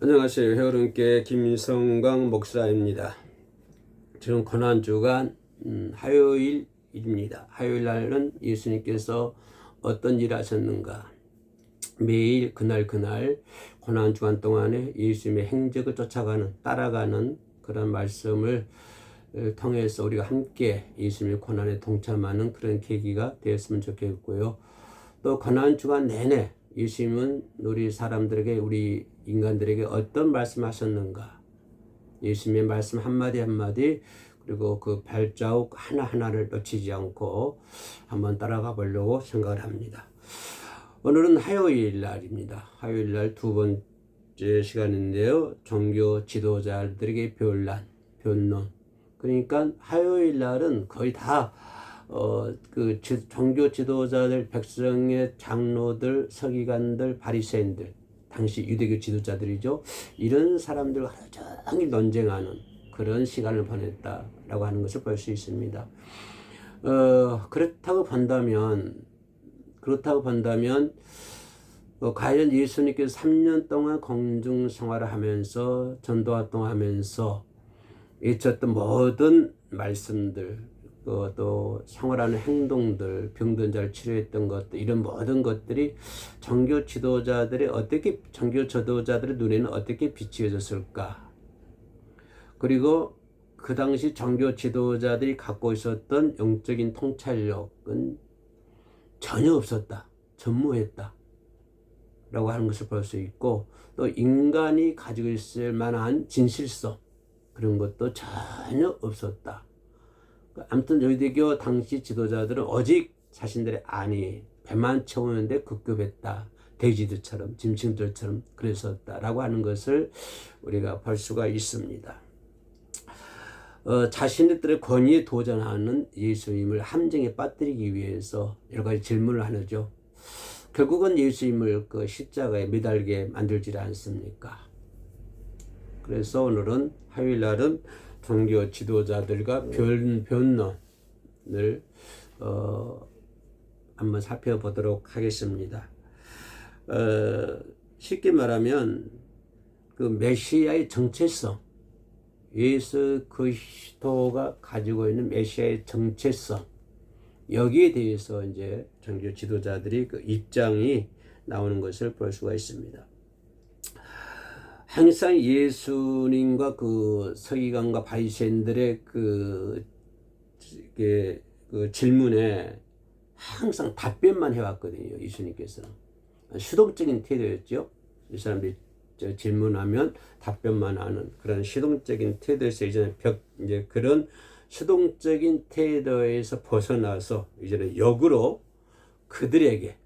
안녕하세요. 헤어른께 김성광 목사입니다. 지금 고난주간 화요일입니다. 화요일 날은 예수님께서 어떤 일을 하셨는가, 매일 그날 고난주간 동안에 예수님의 행적을 쫓아가는, 따라가는 그런 말씀을 통해서 우리가 함께 예수님의 고난에 동참하는 그런 계기가 되었으면 좋겠고요. 또 고난주간 내내 예수님은 우리 사람들에게, 우리 인간들에게 어떤 말씀하셨는가, 예수님의 말씀 한마디 한마디, 그리고 그 발자국 하나하나를 놓치지 않고 한번 따라가 보려고 생각을 합니다. 오늘은 화요일 날입니다. 화요일 날 두 번째 시간인데요. 종교 지도자들에게 변론. 그러니까 화요일 날은 거의 다 그 종교 지도자들, 백성의 장로들, 서기관들, 바리새인들, 당시 유대교 지도자들이죠. 이런 사람들과 하루 종일 논쟁하는 그런 시간을 보냈다라고 하는 것을 볼 수 있습니다. 그렇다고 본다면 과연 예수님께서 3년 동안 공중 생활을 하면서, 전도 활동하면서 잊혔던 모든 말씀들, 또 생활하는 행동들, 병든 자를 치료했던 것들, 이런 모든 것들이 종교 지도자들의 눈에는 어떻게 비추어졌을까? 그리고 그 당시 종교 지도자들이 갖고 있었던 영적인 통찰력은 전혀 없었다, 전무했다 라고 하는 것을 볼 수 있고, 또 인간이 가지고 있을 만한 진실성, 그런 것도 전혀 없었다. 아무튼 유대교 당시 지도자들은 오직 자신들의 배만 채우는데 급급했다, 돼지들처럼, 짐승들처럼 그랬었다라고 하는 것을 우리가 볼 수가 있습니다. 자신들의 권위에 도전하는 예수님을 함정에 빠뜨리기 위해서 여러 가지 질문을 하죠. 결국은 예수님을 그 십자가에 매달게 만들지 않습니까? 그래서 오늘은 화요일 날은 종교 지도자들과 변론을 한번 살펴보도록 하겠습니다. 쉽게 말하면 그 메시아의 정체성, 예수 그리스도가 가지고 있는 메시아의 정체성, 여기에 대해서 이제 종교 지도자들이 그 입장이 나오는 것을 볼 수가 있습니다. 항상 예수님과 그 서기관과 바리새인들의 그 질문에 항상 답변만 해왔거든요. 예수님께서는 수동적인 태도였죠. 이 사람들이 질문하면 답변만 하는 그런 수동적인 태도에서 이제 그런 수동적인 태도에서 벗어나서 이제는 역으로 그들에게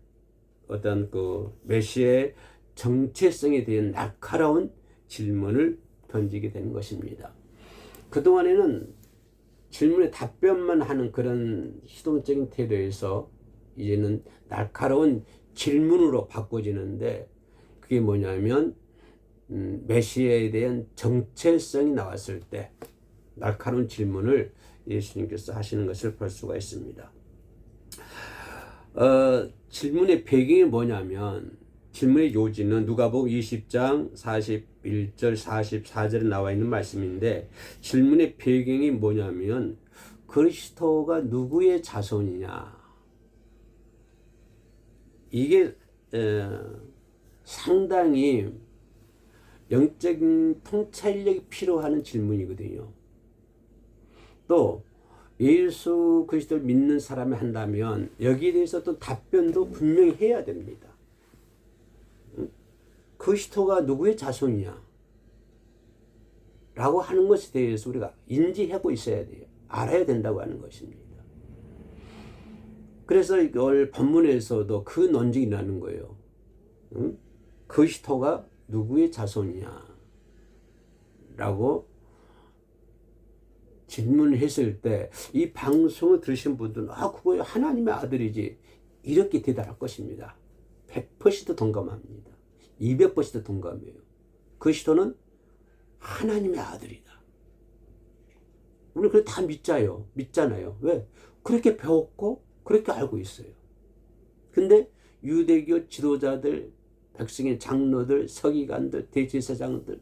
어떤 그 메시아의 정체성에 대한 날카로운 질문을 던지게 되는 것입니다. 그동안에는 질문에 답변만 하는 그런 수동적인 태도에서 이제는 날카로운 질문으로 바꿔지는데, 그게 뭐냐면 메시아에 대한 정체성이 나왔을 때 날카로운 질문을 예수님께서 하시는 것을 볼 수가 있습니다. 질문의 배경이 뭐냐면, 질문의 요지는 누가복음 20장 41절 44절에 나와 있는 말씀인데, 질문의 배경이 뭐냐면 그리스도가 누구의 자손이냐, 이게 상당히 영적인 통찰력이 필요한 질문이거든요. 또 예수 그리스도를 믿는 사람이 한다면 여기에 대해서 또 답변도 분명히 해야 됩니다. 그리스도가 누구의 자손이냐 라고 하는 것에 대해서 우리가 인지하고 있어야 돼요. 알아야 된다고 하는 것입니다. 그래서 이걸 본문에서도 그 논쟁이 나는 거예요. 그리스도가 누구의 자손이냐 라고 질문을 했을 때, 이 방송을 들으신 분들은 그거 하나님의 아들이지, 이렇게 대답할 것입니다. 100% 동감합니다. 200% 동감해요. 그리스도는 하나님의 아들이다. 우리 그걸 다 믿잖아요. 왜? 그렇게 배웠고 그렇게 알고 있어요. 근데 유대교 지도자들, 백성의 장로들, 서기관들, 대제사장들,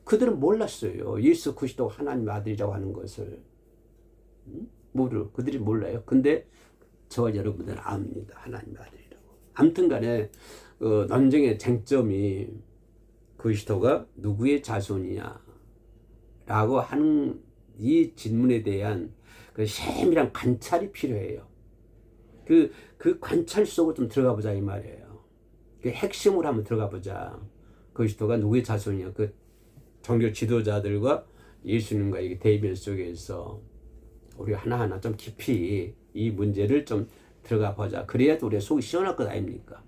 그들은 몰랐어요. 예수 그리스도가 하나님의 아들이라고 하는 것을. 그들이 몰라요. 근데 저와 여러분들은 압니다. 하나님의 아들이라고. 아무튼 간에 논쟁의 쟁점이 그리스도가 누구의 자손이냐 라고 하는 이 질문에 대한 그 세밀한 관찰이 필요해요. 그 관찰 속으로 좀 들어가 보자 이 말이에요. 그 핵심으로 한번 들어가 보자. 그리스도가 누구의 자손이냐. 그 종교 지도자들과 예수님과 이 대면 속에서 우리 하나하나 좀 깊이 이 문제를 좀 들어가 보자. 그래야 우리의 속이 시원할 것 아닙니까?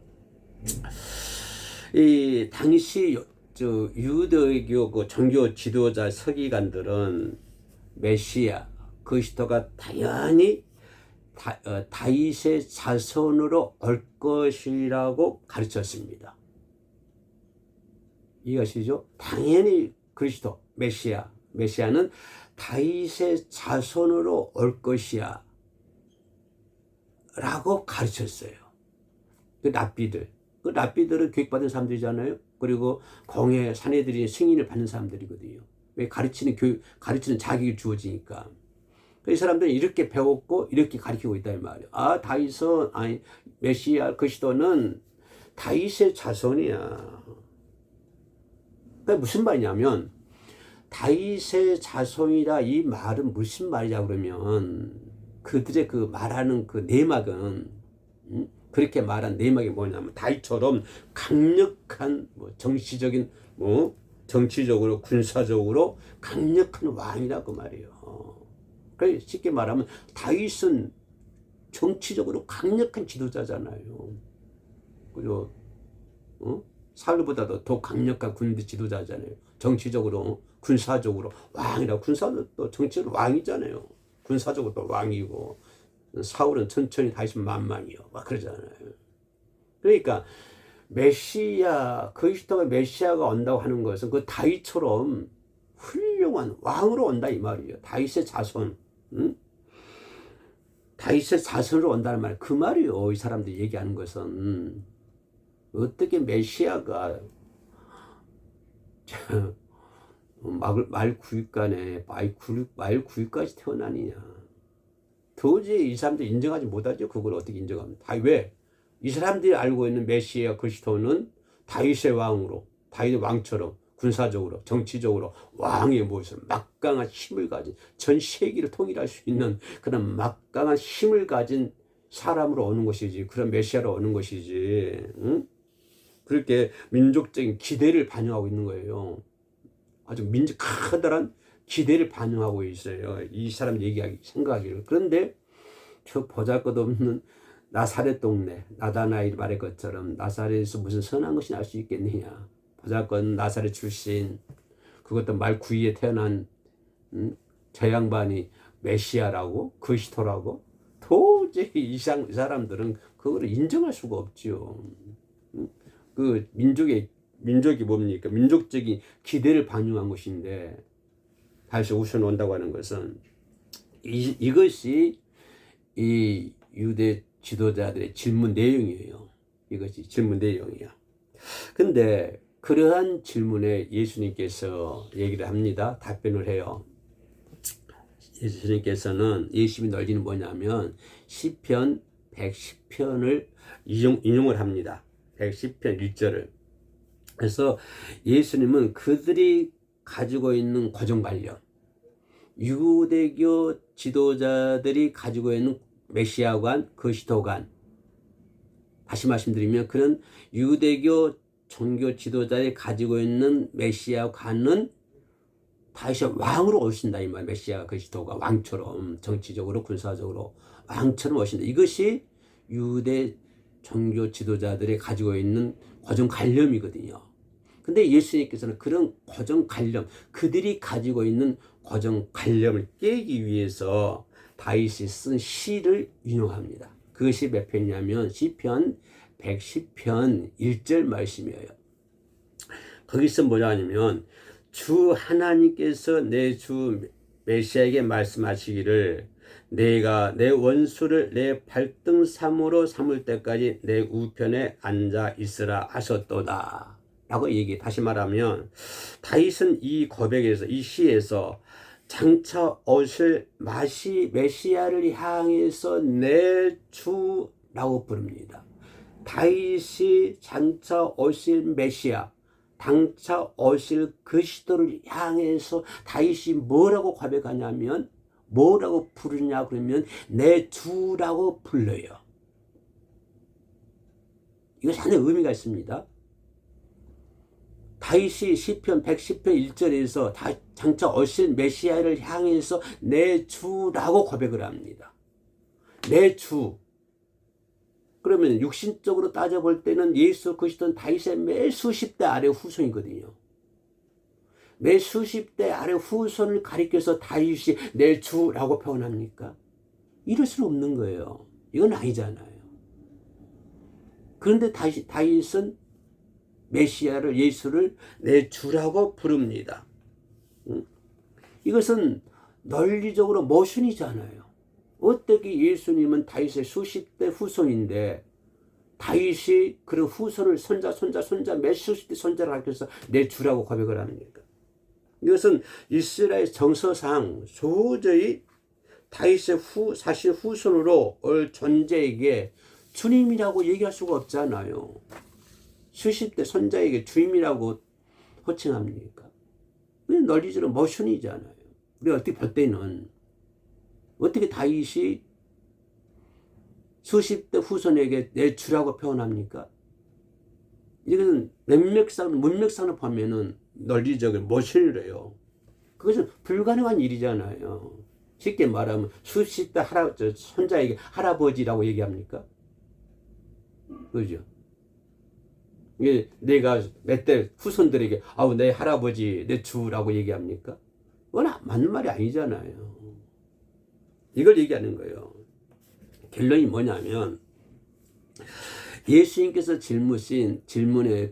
이 당시 유대교 그 종교 지도자 서기관들은 메시아 그리스도가 당연히 다윗의 자손으로 올 것이라고 가르쳤습니다. 이것이죠. 당연히 그리스도 메시아는 다윗의 자손으로 올 것이야 라고 가르쳤어요. 그 랍비들은 교육받은 사람들이잖아요. 그리고 공회 사내들이 승인을 받는 사람들이거든요. 왜 가르치는 자격이 주어지니까. 이 사람들은 이렇게 배웠고 이렇게 가르치고 있다 이 말이에요. 메시아 그리스도는 다윗의 자손이야. 그러니까 무슨 말이냐면 다윗의 자손이라 이 말은 무슨 말이냐 그러면 그들의 그 말하는 그 내막은 그렇게 말한 내막이 뭐냐면 다윗처럼 강력한 정치적인 정치적으로 군사적으로 강력한 왕이라고 말이에요. 그러니까 쉽게 말하면 다윗은 정치적으로 강력한 지도자잖아요. 그죠? 사울보다도 더 강력한 군대 지도자잖아요. 정치적으로, 군사적으로 왕이라. 군사도 또 정치적으로 왕이잖아요. 군사적으로 또 왕이고 사울은 천천히 다윗은 만만이요. 막 그러잖아요. 그러니까 그리스도가 메시아가 온다고 하는 것은 그 다윗처럼 훌륭한 왕으로 온다 이 말이에요. 다윗의 자손, 다윗의 자손으로 온다는 말, 그 말이요. 이 사람들이 얘기하는 것은 어떻게 메시아가 말 9일간에 말 9일까지 태어나느냐. 도저히 이 사람들이 인정하지 못하죠. 그걸 어떻게 인정합니까? 왜? 이 사람들이 알고 있는 메시아 그리스도는 다윗의 왕으로, 다윗의 왕처럼 군사적으로, 정치적으로 왕의 모습, 막강한 힘을 가진, 전 세계를 통일할 수 있는 그런 막강한 힘을 가진 사람으로 오는 것이지, 그런 메시아로 오는 것이지. 그렇게 민족적인 기대를 반영하고 있는 거예요. 아주 커다란 기대를 반영하고 있어요. 이 사람 생각하기를. 그런데 저 보잘것없는 나사렛 동네, 나다나엘 말의 것처럼 나사렛에서 무슨 선한 것이 날 수 있겠느냐. 보잘것없는 나사렛 출신, 그것도 말 9위에 태어난 저 양반이 메시아라고, 그리스도라고, 도저히 이 사람들은 그거를 인정할 수가 없죠. 그 민족이 뭡니까? 민족적인 기대를 반영한 것인데 다시 우선 온다고 하는 것은 이것이 이 유대 지도자들의 질문 내용이에요. 이것이 질문 내용이야. 근데 그러한 질문에 예수님께서 얘기를 합니다. 답변을 해요. 예수님께서는 예수님이 논리는 뭐냐면 시편 110편을 인용을 합니다. 110편 1절을. 그래서 예수님은 그들이 가지고 있는 고정관념, 유대교 지도자들이 가지고 있는 메시아관, 그리스도관, 다시 말씀드리면 그런 유대교 종교 지도자들이 가지고 있는 메시아관은 다시 왕으로 오신다 이 말. 메시아 그리스도가 왕처럼 정치적으로 군사적으로 왕처럼 오신다. 이것이 유대 종교 지도자들이 가지고 있는 고정관념이거든요. 근데 예수님께서는 그런 고정관념, 그들이 가지고 있는 고정관념을 깨기 위해서 다윗이 쓴 시를 인용합니다. 그것이 몇 편이냐면 시편 110편 1절 말씀이에요. 거기서 뭐냐 하냐면 주 하나님께서 내 주 메시아에게 말씀하시기를 내가 내 원수를 내 발등삼으로 삼을 때까지 내 우편에 앉아 있으라 하셨도다 라고 얘기. 다시 말하면 다윗은 이 고백에서, 이 시에서 장차 오실 메시아를 향해서 내 주라고 부릅니다. 다윗이 장차 오실 메시아, 장차 오실 그리스도를 향해서 다윗이 뭐라고 고백하냐면, 뭐라고 부르냐 그러면 내 주라고 불러요. 이거 상당히 의미가 있습니다. 다윗이 시편 110편 1절에서 장차 오실 메시아를 향해서 내 주라고 고백을 합니다. 내 주. 그러면 육신적으로 따져볼 때는 예수 그리스도는 다윗의 매 수십 대 아래 후손이거든요. 매 수십 대 아래 후손을 가리켜서 다윗이 내 주라고 표현합니까? 이럴 수는 없는 거예요. 이건 아니잖아요. 그런데 다윗은 메시아를, 예수를 내 주라고 부릅니다. 이것은 논리적으로 모순이잖아요. 어떻게 예수님은 다윗의 수십 대 후손인데 다윗이 그런 후손을 손자 몇 수십 대 손자를 가르쳐서 내 주라고 고백을 합니까? 이것은 이스라엘 정서상 도저히 다윗의 사실 후손으로 올 존재에게 주님이라고 얘기할 수가 없잖아요. 수십 대 손자에게 주님이라고 호칭합니까? 논리적으로 모순이잖아요. 우리가 어떻게 볼 때는 어떻게 다윗이 수십 대 후손에게 내 주라고 표현합니까? 이것은 문맥상으로 보면은 논리적으로 모순이래요. 그것은 불가능한 일이잖아요. 쉽게 말하면 수십 대 손자에게 할아버지라고 얘기합니까? 그죠? 내가 몇 대 후손들에게 내 할아버지, 내 주라고 얘기합니까? 그건 맞는 말이 아니잖아요. 이걸 얘기하는 거예요. 결론이 뭐냐면 예수님께서 질문에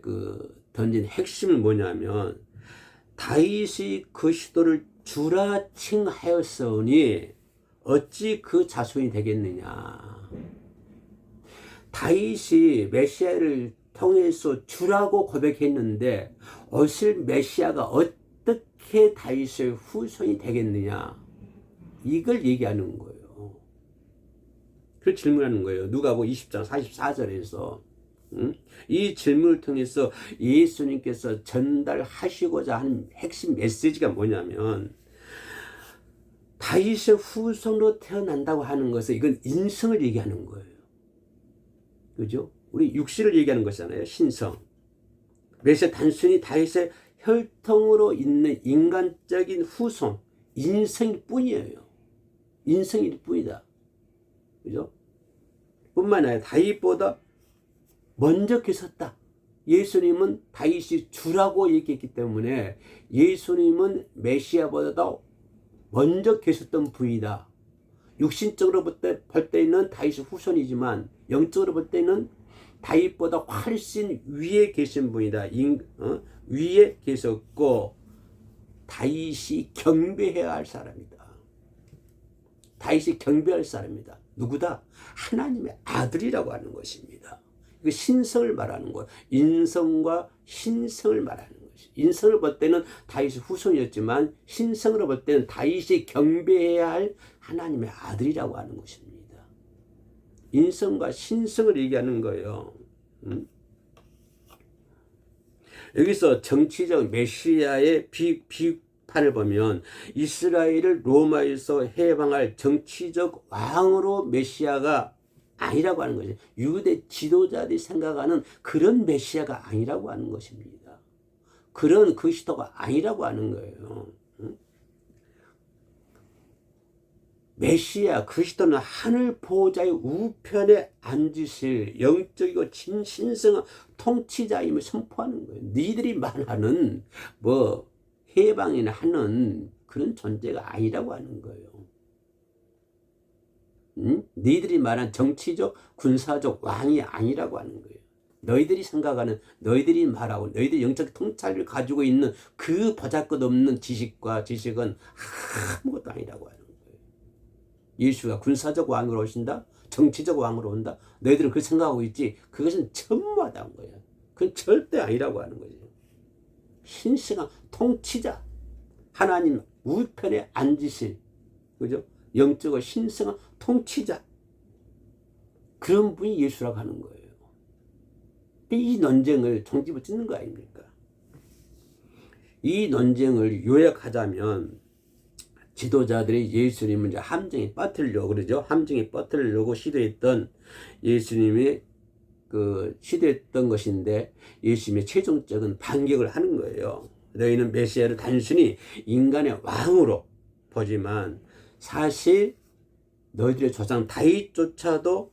던진 핵심은 뭐냐면 다윗이 그리스도를 주라 칭하였으니 어찌 그 자손이 되겠느냐. 다윗이 메시아를 통해서 주라고 고백했는데 오실 메시아가 어떻게 다윗의 후손이 되겠느냐. 이걸 얘기하는 거예요. 그걸 질문하는 거예요. 누가복음 20장 44절에서 이 질문을 통해서 예수님께서 전달하시고자 하는 핵심 메시지가 뭐냐면 다윗의 후손으로 태어난다고 하는 것은 이건 인성을 얘기하는 거예요. 그죠? 우리 육신을 얘기하는 것이잖아요. 신성. 메시아 단순히 다윗의 혈통으로 있는 인간적인 후손, 인성일 뿐이에요. 인성일 뿐이다. 그죠? 뿐만 아니라 다윗보다 먼저 계셨다. 예수님은 다윗이 주라고 얘기했기 때문에 예수님은 메시아보다도 먼저 계셨던 분이다. 육신적으로 볼 때는 다윗의 후손이지만 영적으로 볼 때는 다윗보다 훨씬 위에 계신 분이다. 위에 계셨고 다윗이 경배해야 할 사람이다. 다윗이 경배할 사람이다. 누구다? 하나님의 아들이라고 하는 것입니다. 이거 신성을 말하는 거예요. 인성과 신성을 말하는 것이. 인성을 볼 때는 다윗의 후손이었지만 신성으로 볼 때는 다윗이 경배해야 할 하나님의 아들이라고 하는 것입니다. 인성과 신성을 얘기하는 거예요. 여기서 정치적 메시아의 비판을 보면 이스라엘을 로마에서 해방할 정치적 왕으로 메시아가 아니라고 하는 거죠. 유대 지도자들이 생각하는 그런 메시아가 아니라고 하는 것입니다. 그런 그리스도가 아니라고 하는 거예요. 메시아 그리스도는 하늘 보호자의 우편에 앉으실 영적이고 신성한 통치자임을 선포하는 거예요. 니들이 말하는 해방이나 하는 그런 존재가 아니라고 하는 거예요. 너희들이 말한 정치적 군사적 왕이 아니라고 하는 거예요. 너희들이 생각하는, 너희들이 말하고 너희들이 영적 통찰을 가지고 있는 그 보잘것없는 지식은 아무것도 아니라고 하는 거예요. 예수가 군사적 왕으로 오신다? 정치적 왕으로 온다? 너희들은 그렇게 생각하고 있지? 그것은 천무하다는 거예요. 그건 절대 아니라고 하는 거죠. 신성한 통치자, 하나님 우편에 앉으실, 그죠? 영적으로 신성한 통치자, 그런 분이 예수라고 하는 거예요. 이 논쟁을 종집어 찍는 거 아닙니까? 이 논쟁을 요약하자면 지도자들이 예수님을 이제 함정에 빠뜨리려고 그러죠. 함정에 빠뜨리려고 시도했던 예수님의 시도했던 것인데 예수님의 최종적인 반격을 하는 거예요. 너희는 메시아를 단순히 인간의 왕으로 보지만 사실 너희들의 조상 다윗조차도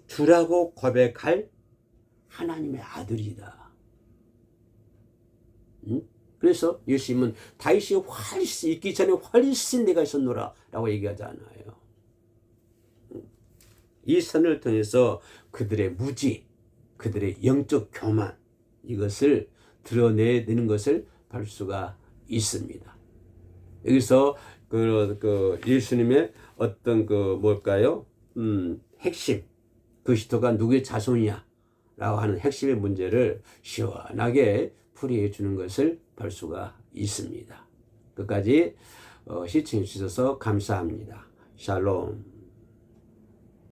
주라고 고백할 하나님의 아들이다. 응? 그래서 예수님은 다윗이 훨씬 있기 전에 훨씬 내가 있었노라 라고 얘기하잖아요. 이 선을 통해서 그들의 무지, 그들의 영적 교만, 이것을 드러내는 것을 볼 수가 있습니다. 여기서 예수님의 어떤 뭘까요? 핵심, 그리스도가 누구의 자손이야? 라고 하는 핵심의 문제를 시원하게 풀이해 주는 것을 볼 수가 있습니다. 끝까지 시청해 주셔서 감사합니다. 샬롬.